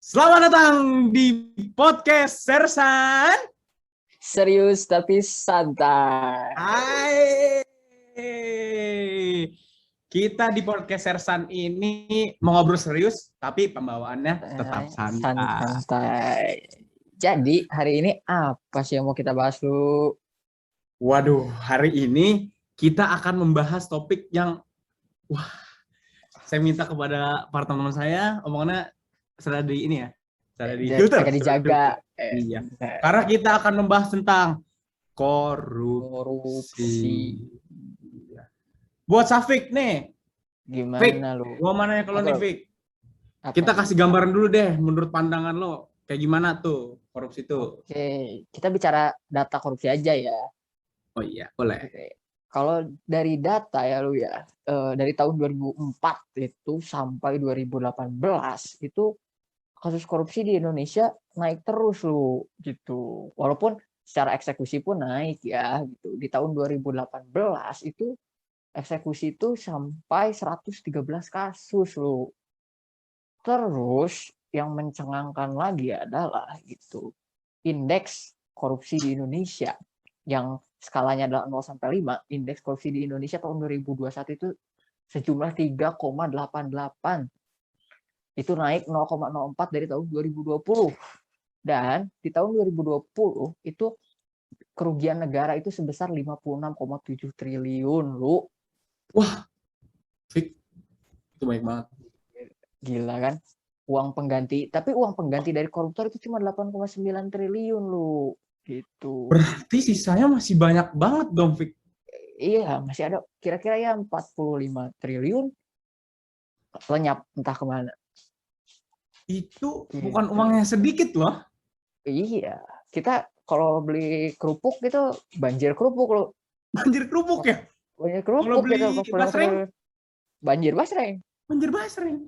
Selamat datang di podcast Sersan. Serius tapi santai. Hai. Kita di podcast Sersan ini mau ngobrol serius, tapi pembawaannya tetap santai. Santai. Jadi hari ini apa sih yang mau kita bahas lu? Waduh, hari ini kita akan membahas topik yang, wah, saya minta kepada para teman-teman saya, omongannya sudah di ini ya, sudah di filter. Agak dijaga. Iya. Karena kita akan membahas tentang Korupsi. korupsi. Buat Safik nih, Fik, Gimana lu? gua mana ya kalau nih Fik? Apa? Kita kasih gambaran dulu deh, menurut pandangan lo, kayak gimana tuh korupsi itu? Oke, kita bicara data korupsi aja ya. Oh iya, boleh. Oke. Kalau dari data ya lu ya, dari tahun 2004 itu sampai 2018 itu kasus korupsi di Indonesia naik terus lu gitu. Walaupun secara eksekusi pun naik ya gitu. Di tahun 2018 itu eksekusi itu sampai 113 kasus lu. Terus yang mencengangkan lagi adalah gitu. Indeks korupsi di Indonesia yang skalanya adalah 0 sampai 5, indeks korupsi di Indonesia tahun 2021 itu sejumlah 3,88. Itu naik 0,04 dari tahun 2020. Dan di tahun 2020 itu kerugian negara itu sebesar 56,7 triliun lu. Wah, Fik, itu banyak banget. Gila kan? Uang pengganti, tapi uang pengganti dari koruptor itu cuma 8,9 triliun lu. Gitu. Berarti sisanya masih banyak banget dong, Fik. Iya, masih ada kira-kira ya 45 triliun lenyap entah kemana. Itu Gitu. bukan uangnya sedikit loh. Iya, kita kalau beli kerupuk gitu banjir kerupuk lo. Banjir kerupuk ya? Banjir Kalau kerupuk beli gitu. basreng, Banjir basreng. banjir basreng.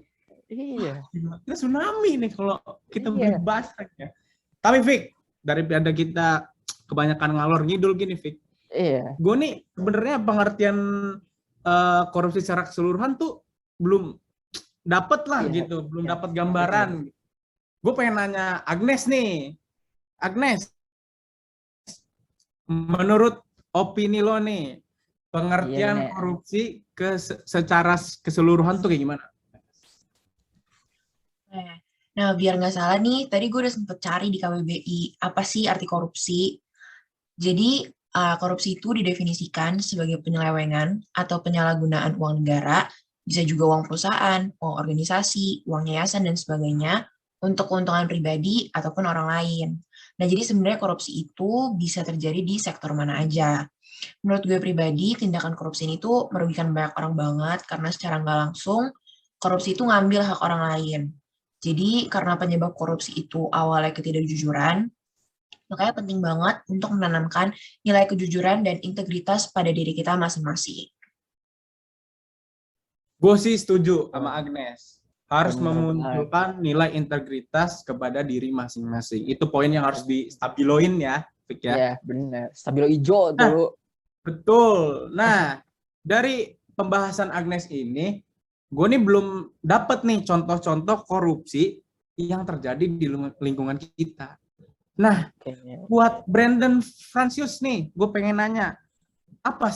Iya. Gila. Ini tsunami nih kalau kita beli Iya. basreng ya. Tapi Fik, daripada kita kebanyakan ngalor ngidul gini, Fik. Iya. Gue nih sebenarnya pengertian korupsi secara keseluruhan tuh belum dapet lah Iya. gitu, belum Iya. dapat gambaran. Gue pengen nanya Agnes nih, Agnes, menurut opini lo nih, pengertian Iya, korupsi secara keseluruhan tuh kayak gimana? Nah, biar nggak salah nih, tadi gue udah sempet cari di KBBI, apa sih arti korupsi? Jadi, korupsi itu didefinisikan sebagai penyelewengan atau penyalahgunaan uang negara, bisa juga uang perusahaan, uang organisasi, uang yayasan, dan sebagainya, untuk keuntungan pribadi ataupun orang lain. Nah, jadi sebenarnya korupsi itu bisa terjadi di sektor mana aja. Menurut gue pribadi, tindakan korupsi ini tuh merugikan banyak orang banget, karena secara nggak langsung, korupsi itu ngambil hak orang lain. Jadi karena penyebab korupsi itu awalnya ketidakjujuran, makanya penting banget untuk menanamkan nilai kejujuran dan integritas pada diri kita masing-masing. Gue sih setuju sama Agnes. Harus bener memunculkan nilai integritas kepada diri masing-masing. Itu poin yang harus distabiloin ya, Fik ya. Iya, bener. Stabilo hijau tuh Nah, lu. betul. Nah, dari pembahasan Agnes ini, gue nih belum dapat nih contoh-contoh korupsi yang terjadi di lingkungan kita. Nah, buat Brandon Francius nih, gue pengen nanya, apa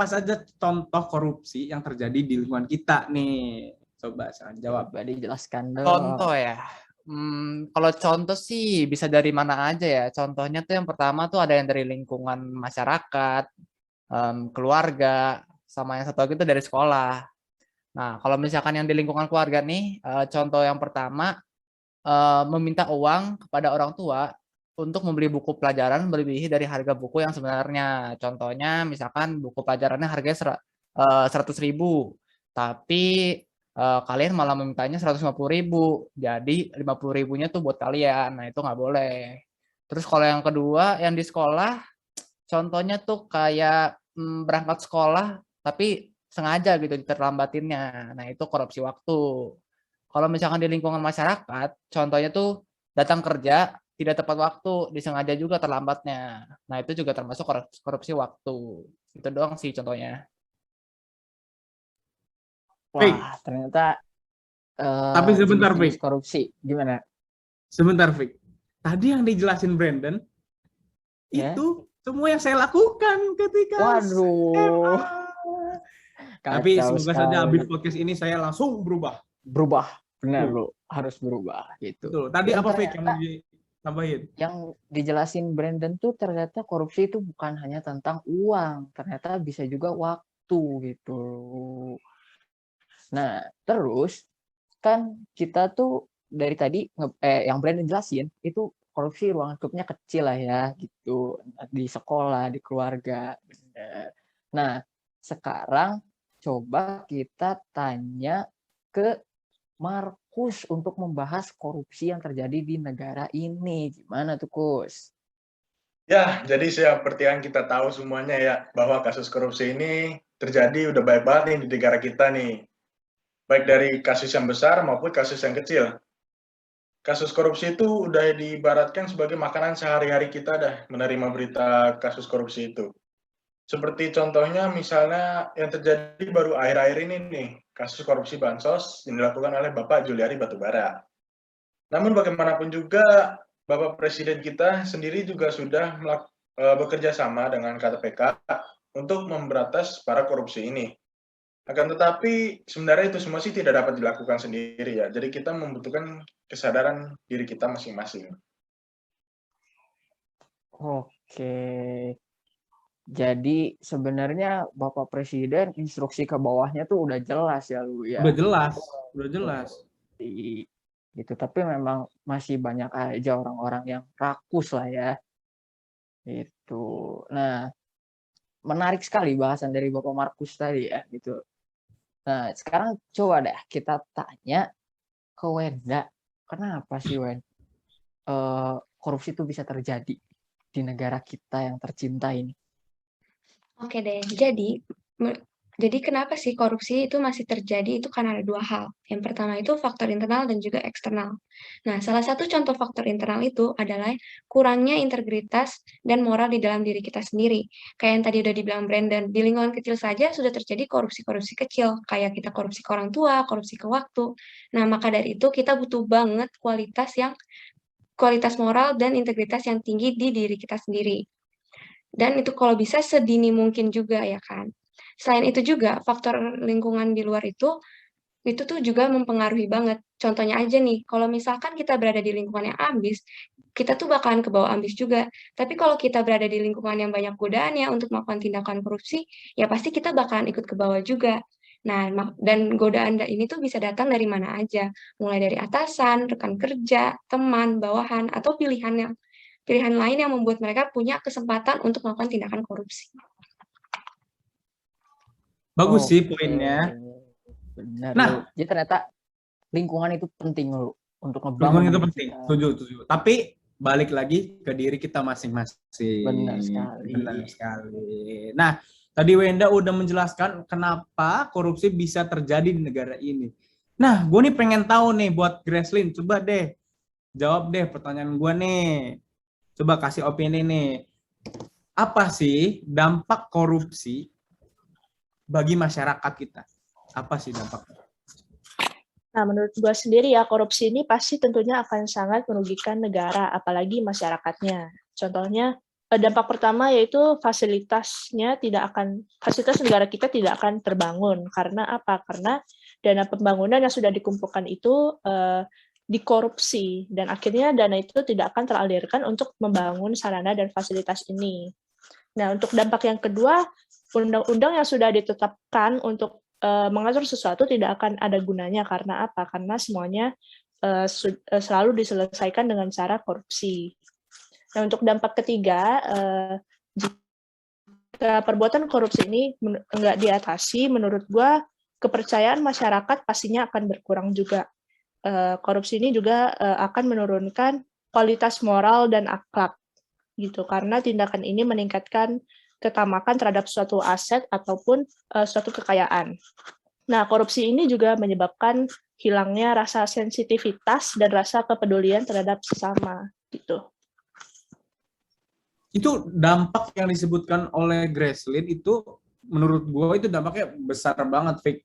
saja contoh korupsi yang terjadi di lingkungan kita nih? Coba saya jawab. Coba dijelaskan dong. Contoh ya. Kalau contoh sih bisa dari mana aja ya. Contohnya tuh yang pertama tuh ada yang dari lingkungan masyarakat, keluarga, sama yang satu lagi itu dari sekolah. Nah, kalau misalkan yang di lingkungan keluarga nih, contoh yang pertama meminta uang kepada orang tua untuk membeli buku pelajaran melebihi dari harga buku yang sebenarnya. Contohnya misalkan buku pelajarannya harganya 100.000, tapi kalian malah memintanya 150.000. Jadi 50.000-nya tuh buat kalian. Nah, itu nggak boleh. Terus kalau yang kedua yang di sekolah, contohnya tuh kayak berangkat sekolah tapi sengaja gitu diterlambatinnya. Nah, itu korupsi waktu. Kalau misalkan di lingkungan masyarakat, contohnya tuh datang kerja tidak tepat waktu, disengaja juga terlambatnya. Nah, itu juga termasuk korupsi waktu. Itu doang sih contohnya. Wah, ternyata tapi sebentar, jenis-jenis korupsi. Gimana? Sebentar, Fik. Tadi yang dijelasin Brandon, Ya. itu semua yang saya lakukan ketika Waduh, SMA. Tapi kacau semoga saja habis sekali. podcast ini saya langsung berubah. Berubah, benar Tuh, lu harus berubah gitu. betul. Tadi Dan apa, Fik, yang mau ternyata ditambahin? yang dijelasin Brandon tuh ternyata korupsi itu bukan hanya tentang uang, ternyata bisa juga waktu gitu. Nah, terus kan kita tuh dari tadi yang Brandon jelasin itu korupsi ruang lingkupnya kecil lah ya gitu, di sekolah, di keluarga, bener. Nah, sekarang coba kita tanya ke Markus untuk membahas korupsi yang terjadi di negara ini. Gimana tuh, Kus? Ya, jadi seperti yang kita tahu semuanya ya, bahwa kasus korupsi ini terjadi udah banyak banget nih di negara kita nih. Baik dari kasus yang besar maupun kasus yang kecil. Kasus korupsi itu udah diibaratkan sebagai makanan sehari-hari kita dah menerima berita kasus korupsi itu. Seperti contohnya misalnya yang terjadi baru akhir-akhir ini nih, kasus korupsi Bansos yang dilakukan oleh Bapak Juliari Batubara. Namun bagaimanapun juga Bapak Presiden kita sendiri juga sudah bekerja sama dengan KPK untuk memberantas para korupsi ini. Akan tetapi sebenarnya itu semua sih tidak dapat dilakukan sendiri ya. Jadi kita membutuhkan kesadaran diri kita masing-masing. Oke. Jadi sebenarnya Bapak Presiden instruksi ke bawahnya tuh udah jelas ya lu ya. Udah jelas, udah jelas. Gitu, tapi memang masih banyak aja orang-orang yang rakus lah ya. Itu. Nah, menarik sekali bahasan dari Bapak Markus tadi ya gitu. Nah, sekarang coba deh kita tanya ke Wenda. Kenapa sih Wen korupsi itu bisa terjadi di negara kita yang tercinta ini? Oke deh, jadi kenapa sih korupsi itu masih terjadi itu karena ada dua hal. Yang pertama itu faktor internal dan juga eksternal. Nah, salah satu contoh faktor internal itu adalah kurangnya integritas dan moral di dalam diri kita sendiri. Kayak yang tadi udah dibilang Brandon, di lingkungan kecil saja sudah terjadi korupsi-korupsi kecil. Kayak kita korupsi ke orang tua, korupsi ke waktu. Nah, maka dari itu kita butuh banget kualitas moral dan integritas yang tinggi di diri kita sendiri. Dan itu kalau bisa sedini mungkin juga ya kan. Selain itu juga faktor lingkungan di luar itu tuh juga mempengaruhi banget. Contohnya aja nih, kalau misalkan kita berada di lingkungan yang ambis, kita tuh bakalan ke bawah ambis juga. Tapi kalau kita berada di lingkungan yang banyak godaannya untuk melakukan tindakan korupsi, ya pasti kita bakalan ikut ke bawah juga. Nah, dan godaan ini tuh bisa datang dari mana aja, mulai dari atasan, rekan kerja, teman, bawahan, atau pilihan lain yang membuat mereka punya kesempatan untuk melakukan tindakan korupsi. Bagus sih poinnya. Benar. Nah, jadi ternyata lingkungan itu penting lu untuk lingkungan ngebangun itu penting. Setuju. Tapi balik lagi ke diri kita masing-masing. Benar sekali. Benar sekali. Nah, tadi Wenda udah menjelaskan kenapa korupsi bisa terjadi di negara ini. Nah, gue nih pengen tahu nih buat Gracelyn, coba deh jawab deh pertanyaan gue nih. Coba kasih opini nih. Apa sih dampak korupsi bagi masyarakat kita? Apa sih dampaknya? Nah, menurut gue sendiri ya, korupsi ini pasti tentunya akan sangat merugikan negara, apalagi masyarakatnya. Contohnya, dampak pertama yaitu fasilitas negara kita tidak akan terbangun. Karena apa? Karena dana pembangunan yang sudah dikumpulkan itu dikorupsi, dan akhirnya dana itu tidak akan teralirkan untuk membangun sarana dan fasilitas ini. Nah, untuk dampak yang kedua, undang-undang yang sudah ditetapkan untuk mengatur sesuatu tidak akan ada gunanya. Karena apa? Karena semuanya selalu diselesaikan dengan cara korupsi. Nah, untuk dampak ketiga, jika perbuatan korupsi ini nggak diatasi, menurut gua kepercayaan masyarakat pastinya akan berkurang juga. Korupsi ini juga akan menurunkan kualitas moral dan akhlak gitu, karena tindakan ini meningkatkan ketamakan terhadap suatu aset ataupun suatu kekayaan. Nah, korupsi ini juga menyebabkan hilangnya rasa sensitivitas dan rasa kepedulian terhadap sesama gitu. Itu dampak yang disebutkan oleh Gracelyn itu menurut gue itu dampaknya besar banget, Fik.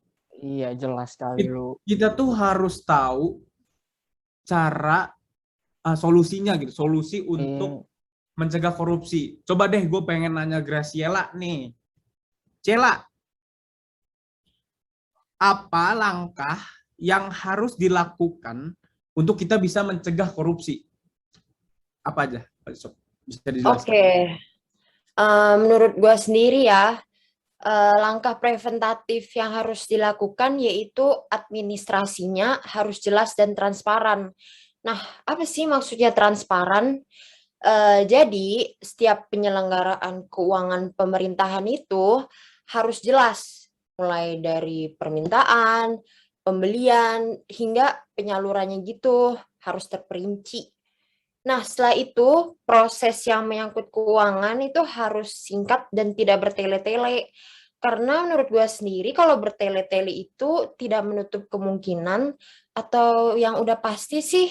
Iya, jelas sekali lu. Kita tuh harus tahu cara solusinya gitu, solusi untuk mencegah korupsi. Coba deh gue pengen nanya Graciela nih. Cela, apa langkah yang harus dilakukan untuk kita bisa mencegah korupsi? Apa aja? Bisa dijelaskan? Oke, menurut gua sendiri ya, langkah preventatif yang harus dilakukan yaitu administrasinya harus jelas dan transparan. Nah, apa sih maksudnya transparan? Jadi, setiap penyelenggaraan keuangan pemerintahan itu harus jelas, mulai dari permintaan, pembelian, hingga penyalurannya gitu harus terperinci. Nah, setelah itu, proses yang menyangkut keuangan itu harus singkat dan tidak bertele-tele. Karena menurut gue sendiri, kalau bertele-tele itu tidak menutup kemungkinan atau yang udah pasti sih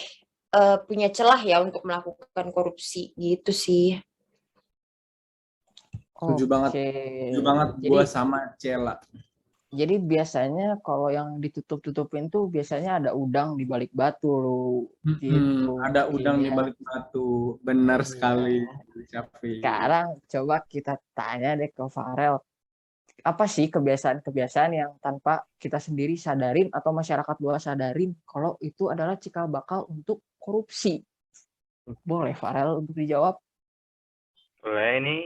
punya celah ya untuk melakukan korupsi gitu sih. Setuju banget. Setuju banget gue sama Cela. Jadi biasanya kalau yang ditutup-tutupin tuh biasanya ada udang di balik batu loh. Gitu. Ada udang di balik batu. Benar sekali. Sekarang coba kita tanya deh ke Farel. Apa sih kebiasaan-kebiasaan yang tanpa kita sendiri sadarin atau masyarakat luas sadarin kalau itu adalah cikal bakal untuk korupsi? Boleh Farel untuk dijawab? Boleh, ini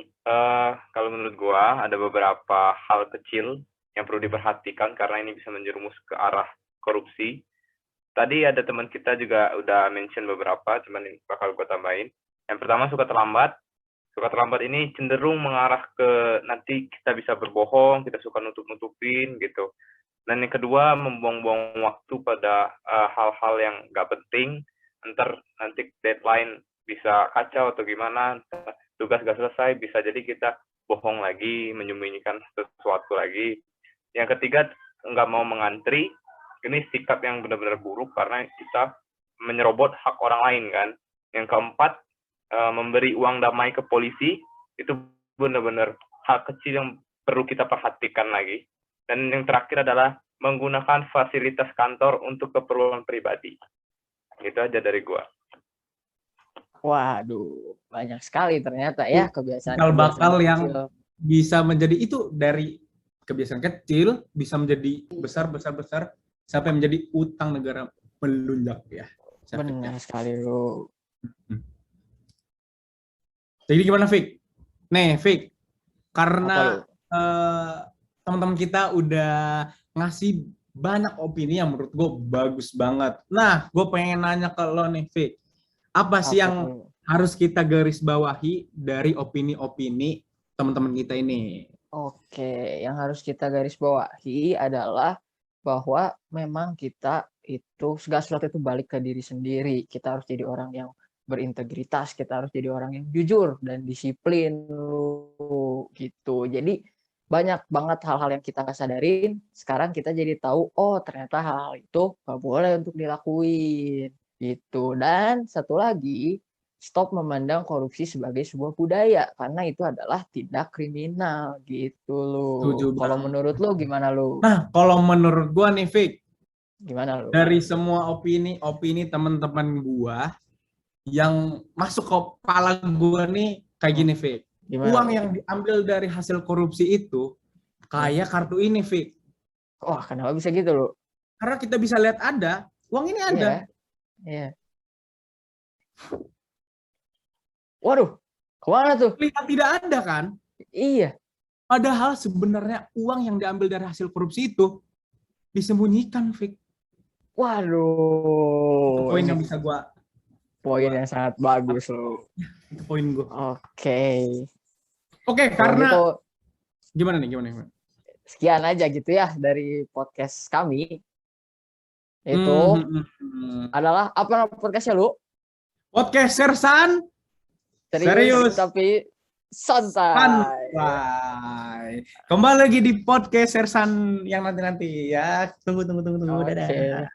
kalau menurut gua ada beberapa hal kecil yang perlu diperhatikan karena ini bisa menjerumus ke arah korupsi. Tadi ada teman kita juga udah mention beberapa, cuman ini bakal gue tambahin. Yang pertama, suka terlambat. Suka terlambat ini cenderung mengarah ke nanti kita bisa berbohong, kita suka nutup-nutupin gitu. Dan yang kedua, membuang-buang waktu pada hal-hal yang nggak penting. Nanti deadline bisa kacau atau gimana, tugas nggak selesai, bisa jadi kita bohong lagi, menyembunyikan sesuatu lagi. Yang ketiga, nggak mau mengantri. Ini sikap yang benar-benar buruk karena kita menyerobot hak orang lain kan. Yang keempat, memberi uang damai ke polisi. Itu benar-benar hal kecil yang perlu kita perhatikan lagi. Dan yang terakhir adalah menggunakan fasilitas kantor untuk keperluan pribadi. Itu aja dari gua. Waduh, banyak sekali ternyata ya kebiasaan bakal yang bisa menjadi itu dari kebiasaan kecil bisa menjadi besar sampai menjadi utang negara melunjak ya. Benar sekali lo. Jadi gimana Fik? Nih Fik, karena teman-teman kita udah ngasih banyak opini yang menurut gue bagus banget. Nah, gue pengen nanya ke lo nih Fik, apa sih yang harus kita garis bawahi dari opini-opini teman-teman kita ini? Oke, yang harus kita garis bawahi adalah bahwa memang kita itu segala sesuatu itu balik ke diri sendiri. Kita harus jadi orang yang berintegritas, kita harus jadi orang yang jujur dan disiplin gitu. Jadi banyak banget hal-hal yang kita nggak sadarin. Sekarang kita jadi tahu, oh ternyata hal-hal itu nggak boleh untuk dilakuin gitu. Dan satu lagi, stop memandang korupsi sebagai sebuah budaya karena itu adalah tindak kriminal gitu loh. Kalau menurut lo gimana lo? Nah, kalau menurut gua nih Fik, gimana lo? Dari semua opini teman-teman gua yang masuk ke kepala gua nih kayak gini Fik. Uang yang diambil dari hasil korupsi itu kayak kartu ini Fik. Wah, kenapa bisa gitu lo? Karena kita bisa lihat ada, uang ini ada. Iya. Waduh, kemana tuh? Lihat tidak ada kan? Iya. Padahal sebenarnya uang yang diambil dari hasil korupsi itu disembunyikan, Fik. Waduh. Itu poin yang bisa gua. Poin yang sangat bagus loh. Itu poin gua. Oke, karena gitu, gimana nih? Sekian aja gitu ya dari podcast kami. Itu adalah apa nama podcastnya lu? Podcast Sersan. Serius tapi santai. Kembali lagi di podcast Sersan yang nanti-nanti ya. Tunggu. Dadah.